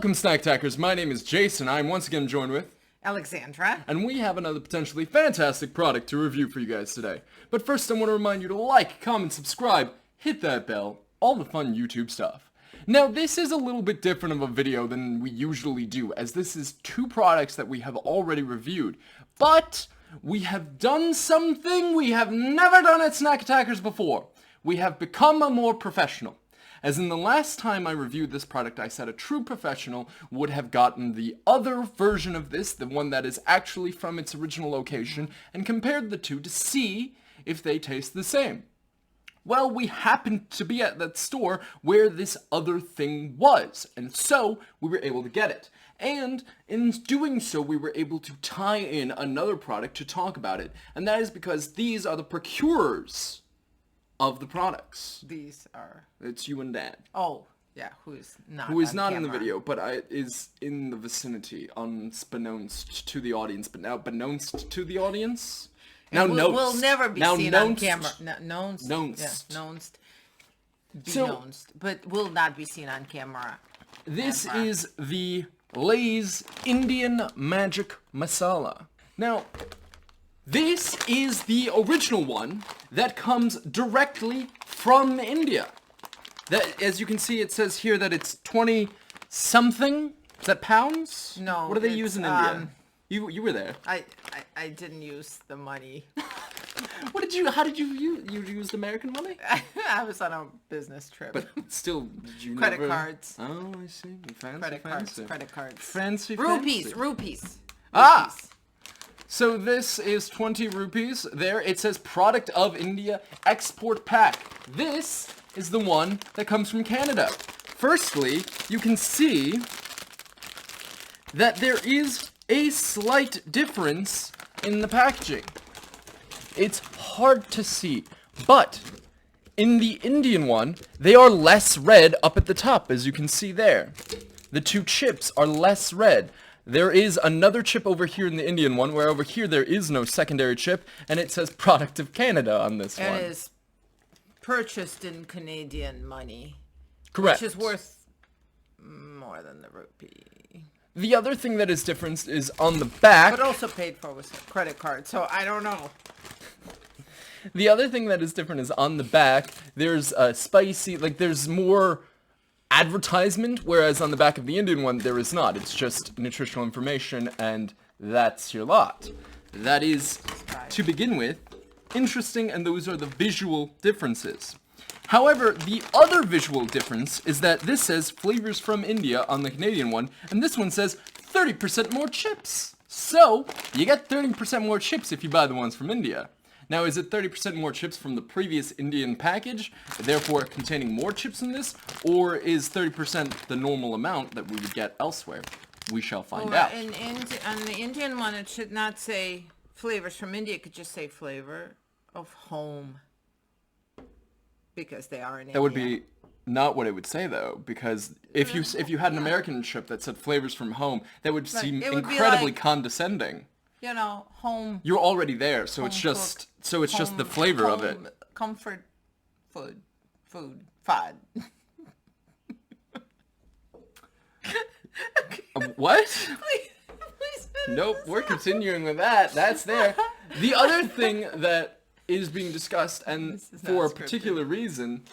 Welcome, Snack Attackers. My name is Jason. I'm once again joined with Alexandra. and we have another potentially fantastic product to review for you guys today. But first, I want to remind you to like, comment, subscribe, hit that bell, all the fun YouTube stuff. Now, this is a little bit different of a video than we usually do, as this is two products that we have already reviewed. But we have done something we have never done at Snack Attackers before. We have become a more professional. As in the last time I reviewed this product, I said a true professional would have gotten the other version of this, the one that is actually from its original location, and compared the two to see if they taste the same. Well, we happened to be at that store where this other thing was, and so we were able to get it. And in doing so, we were able to tie in another product to talk about it, and that is because these are the procurers of the products. These are... It's you and Dad. Oh, yeah, who is not in the video, but is in the vicinity, unbeknownst to the audience, but now beknownst to the audience? Now will never be now seen on camera. Knownst. Knownst. Yeah, knownst. So, Beknownst, but will not be seen on camera. This Ever. is the Lay's Indian Magic Masala. Now, this is the original one that comes directly from India. That, as you can see, it says here that it's 20 something. Is that pounds? No. What do they use in India? You were there. I didn't use the money. How did you used American money? I was on a business trip. But still, did you Credit never... cards. Oh, I see. Fancy, Credit fancy. cards. Fancy, Rupees. fancy. Ah! So this is 20 rupees. There, it says Product of India Export Pack. This is the one that comes from Canada. Firstly, you can see that there is a slight difference in the packaging. It's hard to see, but in the Indian one, they are less red up at the top, as you can see there. The two chips are less red. There is another chip over here in the Indian one, where over here there is no secondary chip, and it says Product of Canada on this one. It is purchased in Canadian money. Correct. Which is worth more than the rupee. The other thing that is different is on the back. But also paid for with a credit card, so I don't know. The other thing that is different is on the back, there's a spicy, there's more advertisement, whereas on the back of the Indian one, there is not. It's just nutritional information, and that's your lot. That is, to begin with, interesting, and those are the visual differences. However, the other visual difference is that this says flavors from India on the Canadian one, and this one says 30% more chips. So, you get 30% more chips if you buy the ones from India. Now, is it 30% more chips from the previous Indian package, therefore containing more chips in this, or is 30% the normal amount that we would get elsewhere? We shall find out. On the Indian one, it should not say flavors from India. It could just say flavor of home. Because they are in India. That would be not what it would say, though, because if you had an American chip that said flavors from home, that would seem incredibly condescending. You know, home. You're already there, so it's just just the flavor of it. Comfort food. Fod. What? Please Nope, we're continuing with that. That's there. The other thing that is being discussed, and for a particular reason,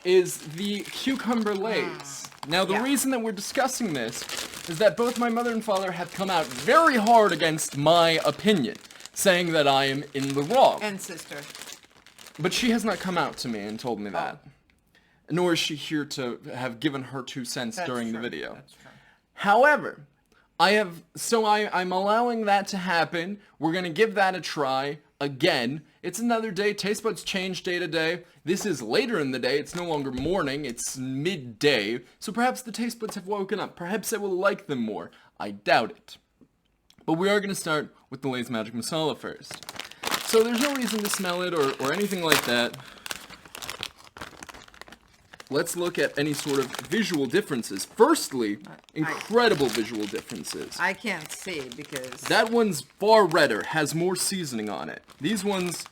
is the cucumber Lays. Now, the reason that we're discussing this is that both my mother and father have come out very hard against my opinion, saying that I am in the wrong. And sister. But she has not come out to me and told me that. Nor is she here to have given her 2 cents during the video. That's true. However, I'm allowing that to happen. We're going to give that a try again. It's another day. Taste buds change day to day. This is later in the day. It's no longer morning. It's midday. So perhaps the taste buds have woken up. Perhaps I will like them more. I doubt it. But we are going to start with the Lay's Magic Masala first. So there's no reason to smell it or anything like that. Let's look at any sort of visual differences. Firstly, incredible visual differences. I can't see because... That one's far redder, has more seasoning on it. These ones...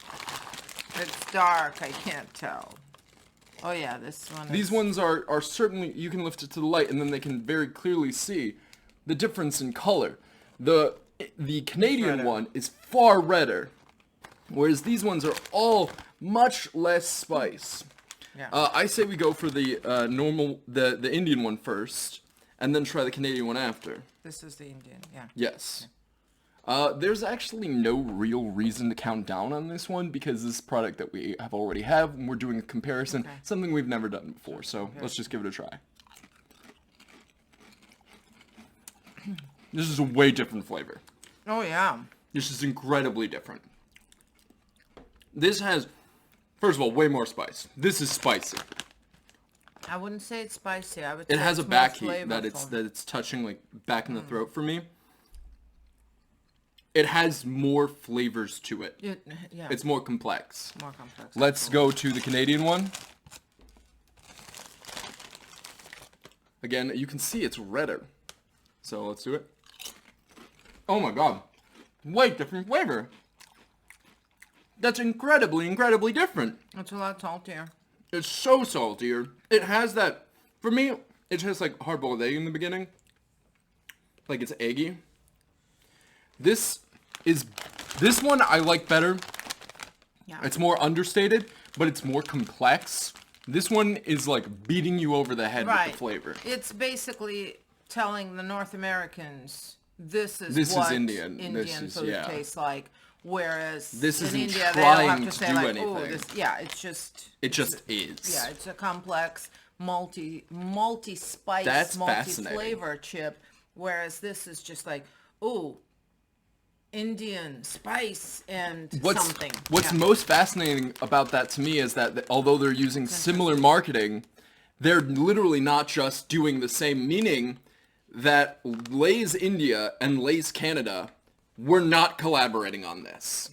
It's dark, I can't tell. Oh yeah, this one. These ones are certainly, you can lift it to the light and then they can very clearly see the difference in color. The Canadian redder. one is far redder, whereas these ones are all much less spice. Yeah. I say we go for the the Indian one first, and then try the Canadian one after. This is the Indian. Yeah. Yes. There's actually no real reason to count down on this one because this is a product that we have already have, and we're doing a comparison, something we've never done before, so let's just give it a try. This is a way different flavor. Oh yeah. This is incredibly different. This has, first of all, way more spice. This is spicy. I wouldn't say it's spicy. I would. It say has a it's back more heat that flavorful. it's touching like back in the throat for me. It has more flavors to it. Yeah. It's more complex. more complex. Let's go to the Canadian one. Again, you can see it's redder. So let's do it. Oh my god. Way different flavor. That's incredibly, incredibly different. It's a lot saltier. It's so saltier. It has that, for me, it tastes like hard-boiled egg in the beginning. Like it's eggy. This one I like better. Yeah. It's more understated, but it's more complex. This one is like beating you over the head with the flavor. It's basically telling the North Americans this is This is what Indian. Indian This is- food yeah. tastes like. Whereas This in isn't India they don't have trying to to say do like, anything. oh, this. Yeah, it's just. It just is. Yeah, it's a complex, multi-spice, That's multi-flavor chip. Whereas this is just like, oh, Indian spice and something. What's Yeah. most fascinating about that to me is that although they're using similar marketing, they're literally not just doing the same, meaning that Lay's India and Lay's Canada were not collaborating on this.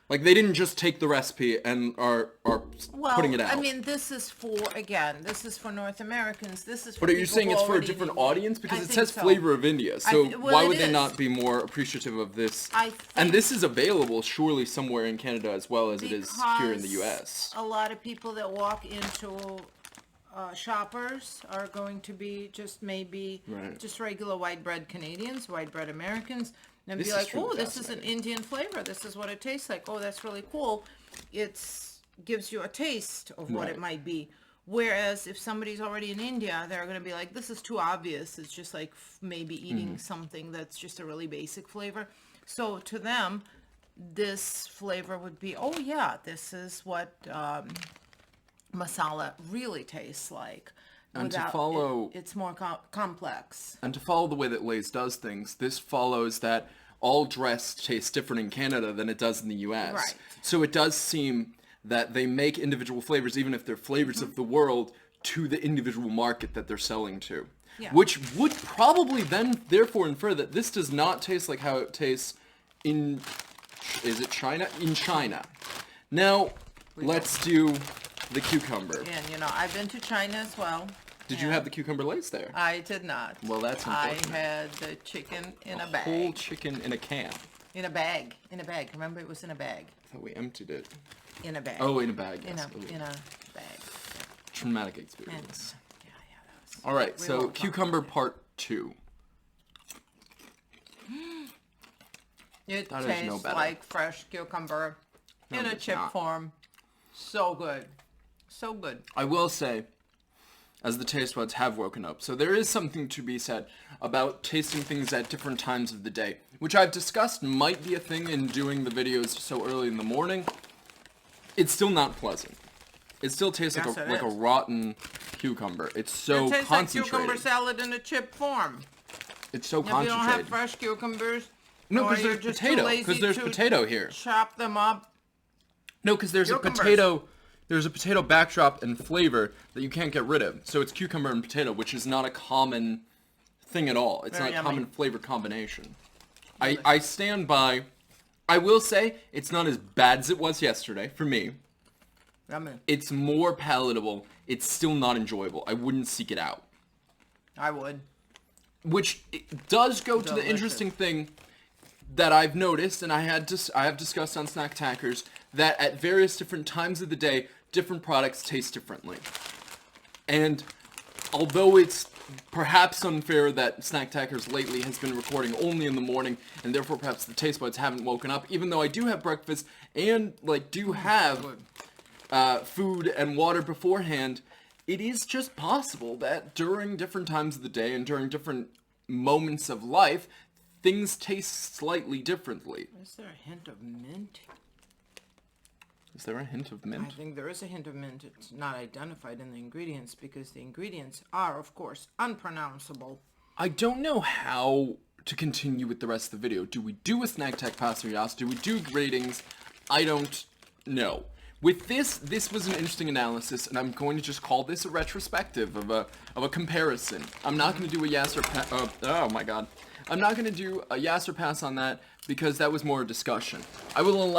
Like, they didn't just take the recipe and are putting it out. I mean, this is for North Americans. This is for But are you people saying who it's for a already different knew. audience? Because I it think says so. flavor of India. So well, why it would they is. not be more appreciative of this? I And think this is available surely somewhere in Canada as well as it is here in the Because US. a lot of people that walk into shoppers are going to be just maybe Right. just regular white bread Canadians, white bread Americans, and This be is like, truly oh, this is an fascinating. Indian flavor. This is what it tastes like. Oh, that's really cool. It's gives you a taste of what Right. it might be. Whereas if somebody's already in India, they're going to be like, this is too obvious. It's just like maybe eating Mm-hmm. something that's just a really basic flavor. So to them, this flavor would be, oh yeah, this is what masala really tastes like. And to Without- follow- it's more complex. And to follow the way that Lay's does things, this follows that all dress tastes different in Canada than it does in the US. Right. So it does seem that they make individual flavors, even if they're flavors of the world, to the individual market that they're selling to. Yeah. Which would probably then therefore infer that this does not taste like how it tastes in, is it China? In China. Now, let's do the cucumber. And you know, I've been to China as well. Did you and have the cucumber Lays there? I did not. Well, that's I unfortunate. had the chicken in a Whole bag. chicken in a can. In a bag. In a bag. Remember, it was in a bag. I thought we emptied it. In a bag. Oh, in a bag, In yes. a Ooh. bag. Traumatic And, experience. yeah, that was. All right, we so won't talk cucumber about it. part 2. It That is tastes no better. like fresh cucumber No, in a it's chip not. form. So good. So good. I will say, as the taste buds have woken up, so there is something to be said about tasting things at different times of the day, which I've discussed might be a thing in doing the videos so early in the morning. It's still not pleasant. It still tastes Yes, like it a is. rotten cucumber. It's so It tastes like concentrated. cucumber salad in a chip form. It's so If you don't have concentrated. fresh cucumbers, No, or because you're there's just too potato. lazy Because there's to potato here. chop them up. No, because there's Cucumbers. a potato. There's a potato backdrop and flavor that you can't get rid of. So it's cucumber and potato, which is not a common thing at all. It's Very not a yummy. common flavor combination. I stand by. I will say it's not as bad as it was yesterday for me. Yummy. It's more palatable. It's still not enjoyable. I wouldn't seek it out. I would. Which it does go to the Delicious. interesting thing that I've noticed, and I have discussed on Attackerz, that at various different times of the day, different products taste differently. And although it's perhaps unfair that Attackerz lately has been recording only in the morning, and therefore perhaps the taste buds haven't woken up, even though I do have breakfast and do have food and water beforehand, it is just possible that during different times of the day and during different moments of life, things taste slightly differently. Is there a hint of mint? Is there a hint of mint? I think there is a hint of mint. It's not identified in the ingredients because the ingredients are, of course, unpronounceable. I don't know how to continue with the rest of the video. Do we do a snack tech pass or yes? Do we do ratings? I don't know. With this was an interesting analysis, and I'm going to just call this a retrospective of a comparison. I'm not going to do a yes or pass. Oh my god. I'm not going to do a yes or pass on that because that was more a discussion. I will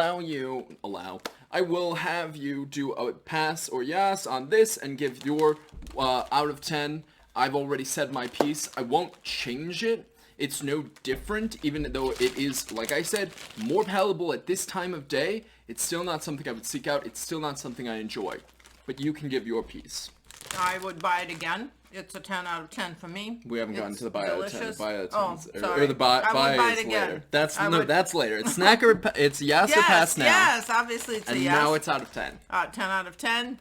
I will have you do a pass or yes on this and give your out of 10. I've already said my piece. I won't change it. It's no different, even though it is, like I said, more palatable at this time of day. It's still not something I would seek out. It's still not something I enjoy. But you can give your piece. I would buy it again. It's a 10 out of 10 for me. We haven't gotten to the buy out of 10. The buy out of 10. Oh, sorry. Or the buy is later. That's later. It's snack or it's yes or pass now. Yes, obviously it's a yes. And now it's out of 10. 10 out of 10.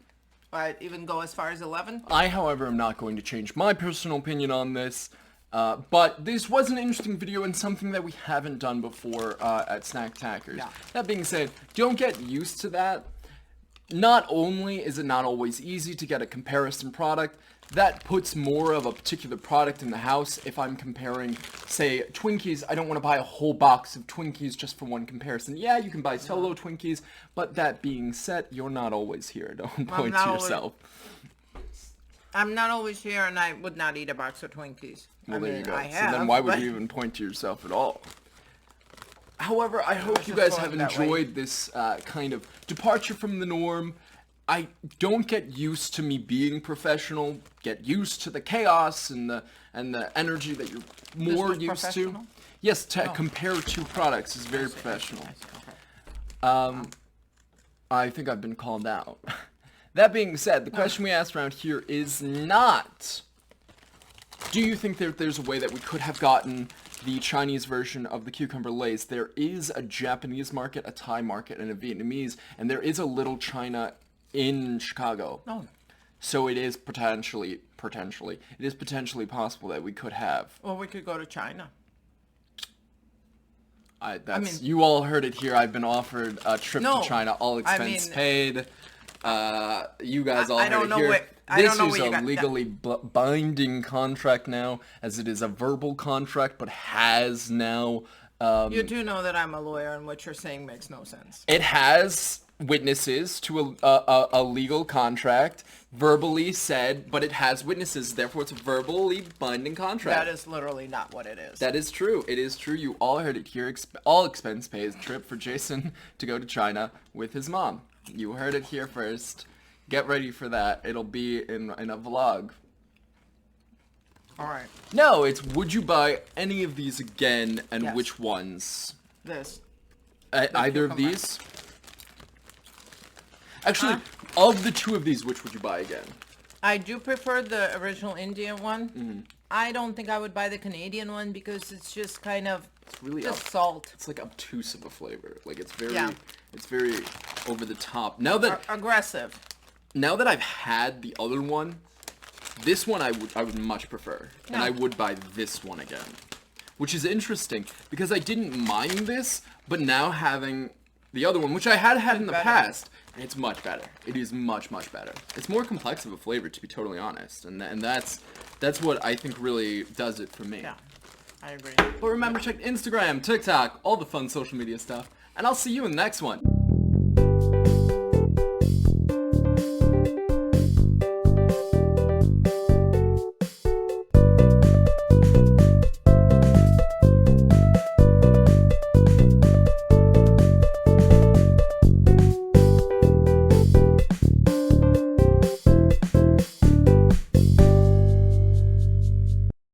I'd even go as far as 11. I, however, am not going to change my personal opinion on this. But this was an interesting video and something that we haven't done before at Attackerz. Yeah. That being said, don't get used to that. Not only is it not always easy to get a comparison product, that puts more of a particular product in the house. If I'm comparing, say, Twinkies, I don't want to buy a whole box of Twinkies just for one comparison. Yeah, you can buy solo Twinkies, but that being said, you're not always here. Don't point to yourself. I'm not always here, and I would not eat a box of Twinkies. Well, there you go. I have, so then why would you even point to yourself at all? However, I hope you guys have enjoyed this kind of departure from the norm. I don't get used to me being professional. Get used to the chaos and the energy that you're more used to. Yes, to compare two products is very professional. I think I've been called out. That being said, the question we asked around here is not, do you think that there's a way that we could have gotten the Chinese version of the cucumber lays? There is a Japanese market, a Thai market, and a Vietnamese, and there is a Little China in Chicago. Oh. So it is potentially possible that we could have. Well, we could go to China. You all heard it here. I've been offered a trip to China, all expense paid. You guys all heard it here. This is a legally binding contract now, as it is a verbal contract, but has now... you do know that I'm a lawyer, and what you're saying makes no sense. It has witnesses to a legal contract, verbally said, but it has witnesses, therefore it's a verbally binding contract. That is literally not what it is. That is true. It is true. You all heard it here. All expense pays trip for Jason to go to China with his mom. You heard it here first. Get ready for that. It'll be in a vlog. Alright. No, it's would you buy any of these again, and which ones? This. Either of these? Actually, of the two of these, which would you buy again? I do prefer the original Indian one. Mm-hmm. I don't think I would buy the Canadian one because it's just kind of just salt. It's like obtuse of a flavor. Like it's very over the top. Now that aggressive. Now that I've had the other one, this one I would much prefer, and I would buy this one again, which is interesting because I didn't mind this, but now having the other one, which I had in the past, it's much better. It is much better. It's more complex of a flavor, to be totally honest, and that's what I think really does it for me. Yeah, I agree. But remember, check Instagram, TikTok, all the fun social media stuff, and I'll see you in the next one.